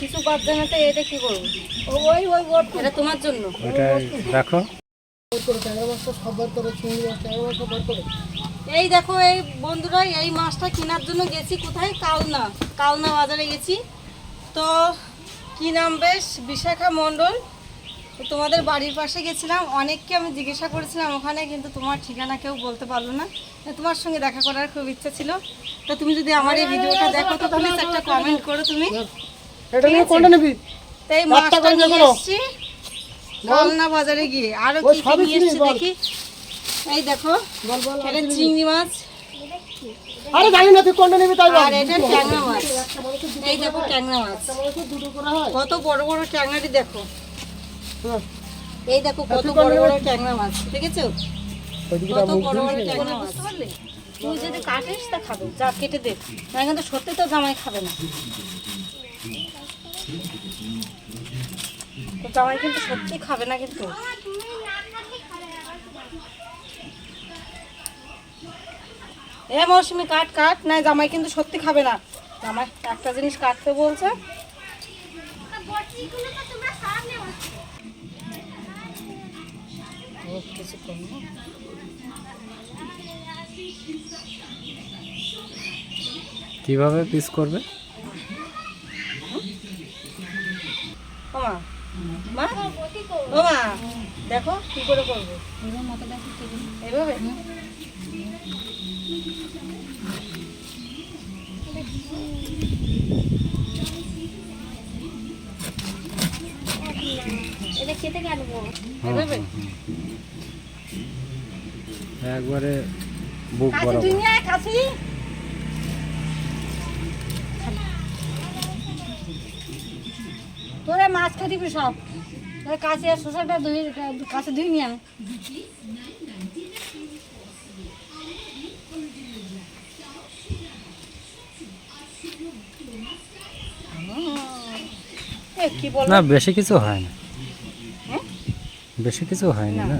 কিছু বাদ দেয় না তো এটা কি করবো? ওই ওই ওর এটা তোমার জন্য। ওটা রাখো। ট্যাংরা মাছটা সব বার করে, চিংড়ি মাছ ট্যাংরা মাছ সব বার করে। এই দেখো এই বন্ধুরা, এই মাছটা কেনার জন্য গেছি কোথায়, কালনা বাজারে গেছি। তো কি নাম বেশ, বিশাখা মণ্ডল। তো তোমাদের বাড়ির পাশে গেছিলাম, অনেককে আমি জিজ্ঞাসা করেছিলাম ওখানে, কিন্তু তোমার ঠিকানা কেউ বলতে পারলো না। তোমার সঙ্গে দেখা করার খুব ইচ্ছা ছিল। তো তুমি যদি আমার এই ভিডিওটা দেখো তো প্লিজ একটা কমেন্ট করো তুমি। এটা নিয়ে কোনটা নিবি? তো এই মাছটা নিয়ে এসেছি কালনা বাজারে গিয়ে। আরো কি কি নিয়ে এসেছি দেখি। এই দেখো এটা চিংড়ি মাছ, আরে জানি না তুই কোনটা নিবি তাই বল। আর এটা ট্যাংরা মাছ। এই দেখো ট্যাংরা মাছ, দুটো করে হয়। কত বড় বড় ট্যাংরাটি দেখো। হ্যাঁ, এই দেখো কত বড় বড় ট্যাংরা মাছ, দেখেছো কত বড় বড় ট্যাংরা মাছ। তুই যদি কাটিস তা খাবে, যা কেটে দে, না কিন্তু সত্যি তো জামাই খাবে না। তো জামাই কিন্তু সত্যি খাবে না কিন্তু। এ মৌসুমি কাট কাট, না জামাই কিন্তু সত্যি খাবে না। জামাই একটা জিনিস কাটতে বলছে। কিছু করবো কিভাবে পিস করবে? ওমা মা, ওমা দেখো কি করে করবো এইভাবে। এটা খেতে কাটবো এইভাবে। একবারে বুক কাছে বরাবর। তুই নিয়ে আয়, কাছে তোরা মাছ খেয়ে দিবি সব। কাছে শসাটা ধুয়ে কাছে ধুই নিয়ে আয়। কি বল না বেশি কিছু হয় না, হ্যাঁ? বেশি কিছু হয় না। না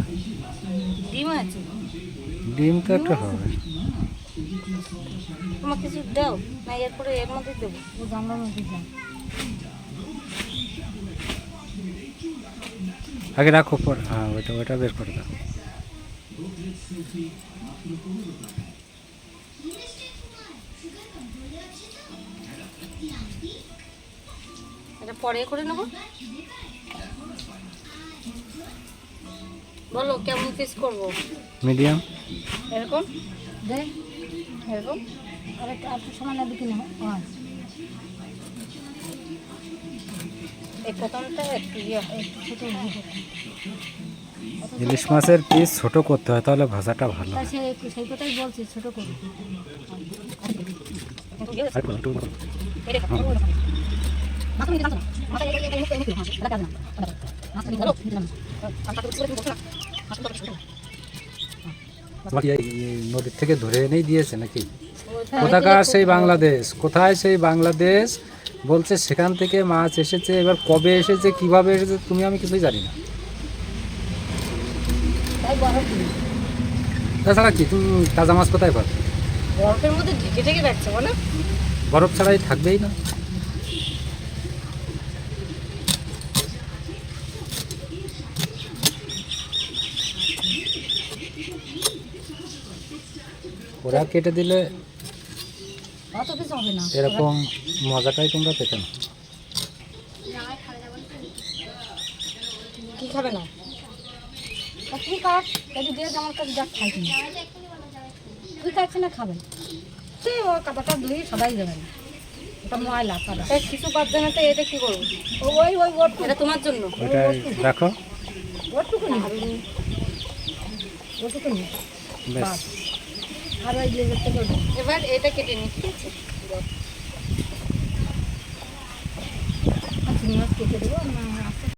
ডিম আছে, ডিম তো একটা হবে। তোমার কিছু দাও না, এরপরে এর মধ্যে দেবো, ও গামলার মধ্যে দাও। আগে রাখো, পর হ্যাঁ ওইটা ওইটা বের করে দাও। এটা পরে করে নেবো। বলো কেমন পিস করবো? মিডিয়াম। এরকম দে, এরকম আর একটু সমান দিকে না। এই প্রথমটা একটু ছোটো, ইলিশ মাছের পিস ছোট করতে হয়, তাহলে ভাজাটা ভালো হয়। সেই কথাই বলছি, ছোটো করবো। তোমাকে এই নদীর থেকে ধরে এনেই দিয়েছে নাকি? কোথাকার সেই বাংলাদেশ, কোথায় সেই বাংলাদেশ বলছে, সেখান থেকে মাছ এসেছে। এবার কবে এসেছে, কিভাবে এসেছে, তুমি আমি কিছুই জানি না। তাছাড়া কি তুমি তাজা মাছ কোথায় পাবে? বরফের মধ্যে ঢেকে ঢেকে রাখছে বলো। বরফ ছাড়াই থাকবেই না। ওরা কেটে দিলে অত কিছু হবে না, এরকম মজাটাই তোমরা পেতে না। কি খাবে না তুই কাট, যদি দিয়ে আমার কাছে যা খাই তুমি। তুই কাটছি না খাবেন, তুই ও কাটাটা ধুয়ে সবাই দেবেন। এটা ময়লা কাটা, কিছু বাদ দেয় না তো এটা কি করবো? ওই ওই ওর এটা তোমার জন্য। ওইটা রাখো। ওটুকু নি বেশ। আর ওই লেজারটা করবো। এবার এটা কেটে নি, ঠিক আছে? মাছ কেটে দেবো না,